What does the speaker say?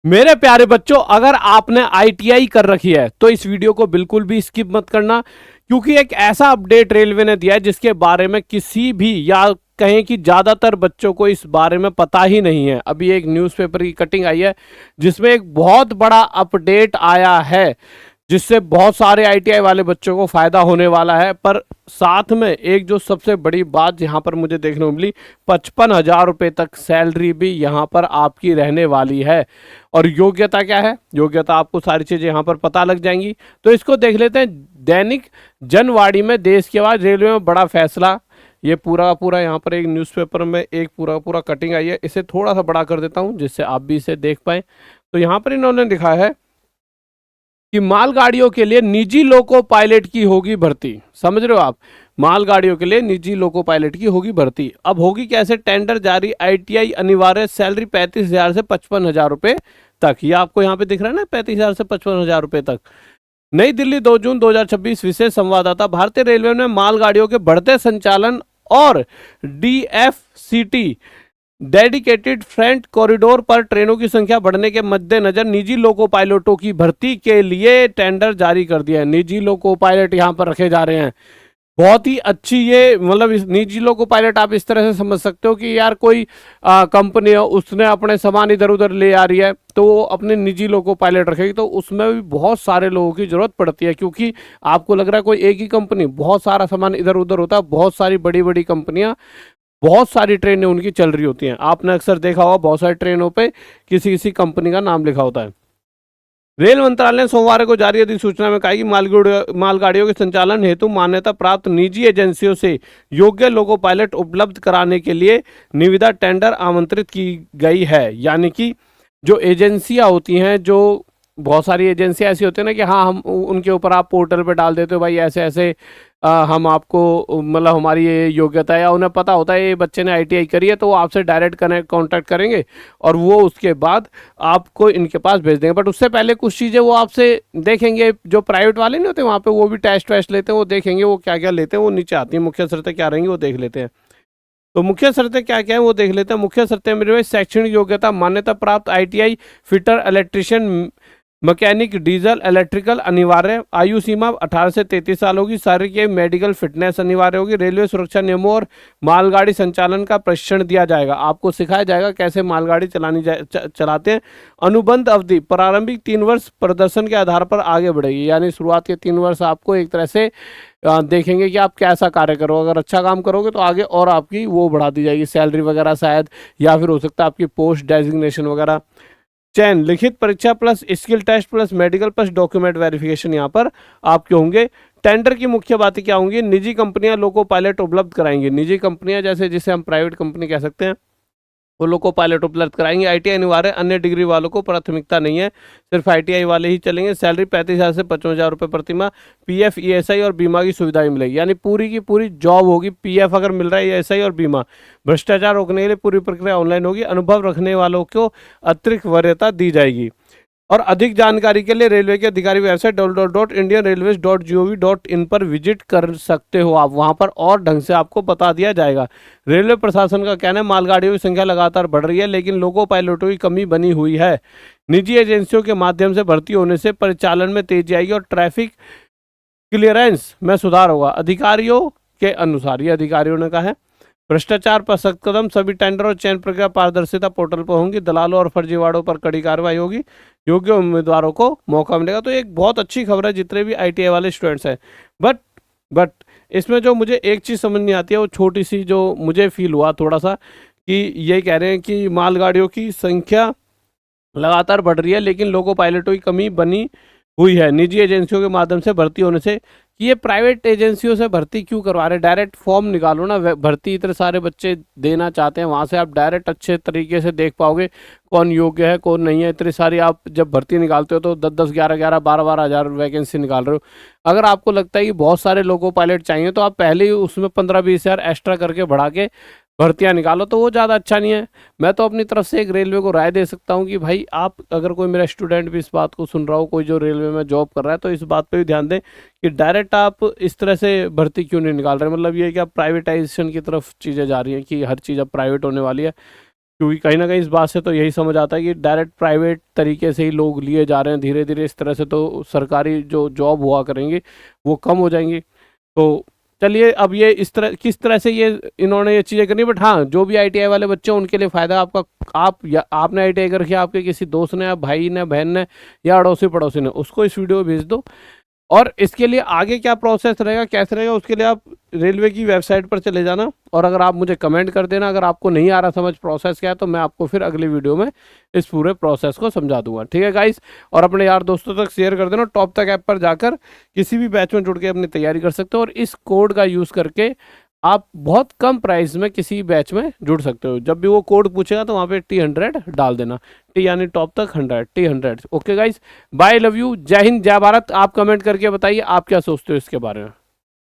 मेरे प्यारे बच्चों, अगर आपने आईटीआई कर रखी है तो इस वीडियो को बिल्कुल भी स्किप मत करना, क्योंकि एक ऐसा अपडेट रेलवे ने दिया है जिसके बारे में किसी भी या कहें कि ज्यादातर बच्चों को इस बारे में पता ही नहीं है। अभी एक न्यूज़पेपर की कटिंग आई है जिसमें एक बहुत बड़ा अपडेट आया है जिससे बहुत सारे आईटीआई वाले बच्चों को फायदा होने वाला है। पर साथ में एक जो सबसे बड़ी बात यहाँ पर मुझे देखने को मिली, 55,000 रुपये तक सैलरी भी यहाँ पर आपकी रहने वाली है। और योग्यता क्या है, योग्यता आपको सारी चीजें यहाँ पर पता लग जाएंगी। तो इसको देख लेते हैं। दैनिक जनवाणी में देश के बाद रेलवे में बड़ा फैसला, ये पूरा पूरा यहाँ पर एक न्यूज़पेपर में एक पूरा पूरा कटिंग आई है। इसे थोड़ा सा बड़ा कर देता हूँ जिससे आप भी इसे देख पाए। तो यहाँ पर इन्होंने लिखा है कि मालगाड़ियों के लिए निजी लोको पायलट की होगी भर्ती। समझ रहे हो आप, मालगाड़ियों के लिए निजी लोको पायलट की होगी भर्ती। अब होगी कैसे, टेंडर जारी, आईटीआई अनिवार्य, सैलरी 35,000 से 55,000 रुपए तक। ये आपको यहाँ पे दिख रहा है ना, 35,000 से 55,000 रुपए तक। नई दिल्ली 2 जून 2026। विशेष संवाददाता, भारतीय रेलवे में मालगाड़ियों के बढ़ते संचालन और डीएफसीटी डेडिकेटेड फ्रेंट कॉरिडोर पर ट्रेनों की संख्या बढ़ने के मद्देनजर निजी लोको पायलटों की भर्ती के लिए टेंडर जारी कर दिया है। निजी लोको पायलट यहाँ पर रखे जा रहे हैं। बहुत ही अच्छी ये, मतलब इस निजी लोको पायलट आप इस तरह से समझ सकते हो कि यार कोई कंपनी है, उसने अपने सामान इधर उधर ले आ रही है तो वो अपने निजी लोको पायलट रखेगी, तो उसमें भी बहुत सारे लोगों की जरूरत पड़ती है। क्योंकि आपको लग रहा है कोई एक ही कंपनी, बहुत सारा सामान इधर उधर होता है, बहुत सारी बड़ी बड़ी कंपनियां, बहुत सारी ट्रेनें उनकी चल रही होती हैं। आपने अक्सर देखा होगा बहुत सारी ट्रेनों पे किसी किसी कंपनी का नाम लिखा होता है। रेल मंत्रालय ने सोमवार को जारी अधिसूचना में कहा कि मालगाड़ियों के संचालन हेतु मान्यता प्राप्त निजी एजेंसियों से योग्य लोको पायलट उपलब्ध कराने के लिए निविदा टेंडर आमंत्रित की गई है। यानी कि जो एजेंसियां होती हैं, जो बहुत सारी एजेंसियां ऐसी होती है ना कि हाँ, हम उनके ऊपर आप पोर्टल पे डाल देते हो भाई ऐसे ऐसे हम आपको, मतलब हमारी ये योग्यता है, या उन्हें पता होता है ये बच्चे ने आईटीआई करी है, तो वो आपसे डायरेक्ट कनेक्ट कांटेक्ट करेंगे और वो उसके बाद आपको इनके पास भेज देंगे। बट उससे पहले कुछ चीज़ें वो आपसे देखेंगे। जो प्राइवेट वाले नहीं होते वहाँ पे, वो भी टेस्ट वेस्ट लेते हैं, वो देखेंगे वो क्या क्या लेते हैं, वो नीचे आती हैं मुख्य शर्तें क्या रहेंगी वो देख लेते हैं। तो मुख्य शर्तें क्या क्या है वो देख लेते हैं। मुख्य शर्तें मेरे भाई, शैक्षणिक योग्यता, मान्यता प्राप्त ITI fitter, electrician, mechanic, diesel, electrical अनिवार्य, आयु सीमा 18 से 33 साल होगी, शारीरिक मेडिकल फिटनेस अनिवार्य होगी। रेलवे सुरक्षा नियमों और मालगाड़ी संचालन का प्रशिक्षण दिया जाएगा, आपको सिखाया जाएगा कैसे मालगाड़ी चलाते हैं। अनुबंध अवधि, प्रारंभिक 3 वर्ष प्रदर्शन के आधार पर आगे बढ़ेगी। यानी शुरुआत के 3 वर्ष आपको एक तरह से देखेंगे कि आप कैसा कार्य करो, अगर अच्छा काम करोगे तो आगे और आपकी वो बढ़ा दी जाएगी, सैलरी वगैरह शायद, या फिर हो सकता है आपकी पोस्ट डेजिग्नेशन वगैरह। चयन, लिखित परीक्षा plus skill test plus medical plus document verification यहाँ पर आपके होंगे। टेंडर की मुख्य बातें क्या होंगी, निजी कंपनियां लोको पायलट उपलब्ध कराएंगी। निजी कंपनियां जैसे जिसे हम प्राइवेट कंपनी कह सकते हैं, वो लोको पायलट उपलब्ध कराएंगे। आईटीआई अनिवार्य, अन्य डिग्री वालों को प्राथमिकता नहीं है, सिर्फ आईटीआई वाले ही चलेंगे। सैलरी 35,000 से 55,000 रुपये प्रति माह, पीएफ, ईएसआई और बीमा की सुविधाएं मिलेगी। यानी पूरी की पूरी जॉब होगी, पीएफ अगर मिल रहा है, ईएसआई और बीमा। भ्रष्टाचार रोकने के लिए पूरी प्रक्रिया ऑनलाइन होगी। अनुभव रखने वालों को अतिरिक्त वरीयता दी जाएगी। और अधिक जानकारी के लिए रेलवे के अधिकारी वेबसाइट www.indianrailways.gov.in पर विजिट कर सकते हो आप, वहां पर और ढंग से आपको बता दिया जाएगा। रेलवे प्रशासन का कहना है मालगाड़ियों की संख्या लगातार बढ़ रही है, लेकिन लोको पायलटों की कमी बनी हुई है। निजी एजेंसियों के माध्यम से भर्ती होने से परिचालन में तेजी आएगी और ट्रैफिक क्लियरेंस में सुधार होगा, अधिकारियों के अनुसार। ये अधिकारियों ने कहा है। भ्रष्टाचार पर सख्त कदम, सभी टेंडर और चयन प्रक्रिया पारदर्शिता पोर्टल पर होंगी। दलालों और फर्जीवाड़ों पर कड़ी कार्रवाई होगी, योग्य उम्मीदवारों को मौका मिलेगा। तो एक बहुत अच्छी खबर है जितने भी आईटीआई वाले स्टूडेंट्स हैं। बट इसमें जो मुझे एक चीज़ समझ नहीं आती है, वो छोटी सी जो मुझे फील हुआ थोड़ा सा, कि ये कह रहे हैं कि मालगाड़ियों की संख्या लगातार बढ़ रही है लेकिन लोको पायलटों की कमी बनी हुई है निजी एजेंसियों के माध्यम से भर्ती होने से। कि ये प्राइवेट एजेंसियों से भर्ती क्यों करवा रहे हैं, डायरेक्ट फॉर्म निकालो ना। भर्ती इतने सारे बच्चे देना चाहते हैं, वहाँ से आप डायरेक्ट अच्छे तरीके से देख पाओगे कौन योग्य है कौन नहीं है। इतनी सारी आप जब भर्ती निकालते हो तो 10-10, 11-11, 12-12 हज़ार वैकेंसी निकाल रहे हो। अगर आपको लगता है कि बहुत सारे लोको पायलट चाहिए तो आप पहले ही उसमें 15-20 हज़ार एक्स्ट्रा करके बढ़ा के भर्तियां निकालो, तो वो ज़्यादा अच्छा नहीं है। मैं तो अपनी तरफ से एक रेलवे को राय दे सकता हूँ कि भाई आप, अगर कोई मेरा स्टूडेंट भी इस बात को सुन रहा हो, कोई जो रेलवे में जॉब कर रहा है, तो इस बात पे भी ध्यान दें कि डायरेक्ट आप इस तरह से भर्ती क्यों नहीं निकाल रहे। मतलब ये है कि आप प्राइवेटाइजेशन की तरफ चीज़ें जा रही हैं कि हर चीज़ अब प्राइवेट होने वाली है। क्योंकि कहीं ना कहीं इस बात से तो यही समझ आता है कि डायरेक्ट प्राइवेट तरीके से ही लोग लिए जा रहे हैं धीरे धीरे। इस तरह से तो सरकारी जो जॉब हुआ करेंगी वो कम हो जाएंगी। तो चलिए, अब ये इस तरह किस तरह से ये इन्होंने ये चीज़ें करनी, बट हाँ, जो भी आईटीआई वाले बच्चे हैं उनके लिए फ़ायदा आपका। आप या आपने आईटीआई कर रखी, आपके किसी दोस्त ने या भाई ने बहन ने या अड़ोसी पड़ोसी ने, उसको इस वीडियो को भेज दो। और इसके लिए आगे क्या प्रोसेस रहेगा, कैसे रहेगा, उसके लिए आप रेलवे की वेबसाइट पर चले जाना और अगर आप मुझे कमेंट कर देना अगर आपको नहीं आ रहा समझ प्रोसेस क्या है, तो मैं आपको फिर अगली वीडियो में इस पूरे प्रोसेस को समझा दूंगा। ठीक है गाइस, और अपने यार दोस्तों तक शेयर कर देना। टॉप तक ऐप पर जाकर किसी भी बैच में जुड़ के अपनी तैयारी कर सकते हो और इस कोड का यूज़ करके आप बहुत कम प्राइस में किसी बैच में जुड़ सकते हो। जब भी वो कोड पूछेगा तो वहाँ पे T100 डाल देना, टी यानी टॉप तक 100, T100। Okay guys, bye, love you, जय हिंद, जय भारत। आप कमेंट करके बताइए आप क्या सोचते हो इसके बारे में।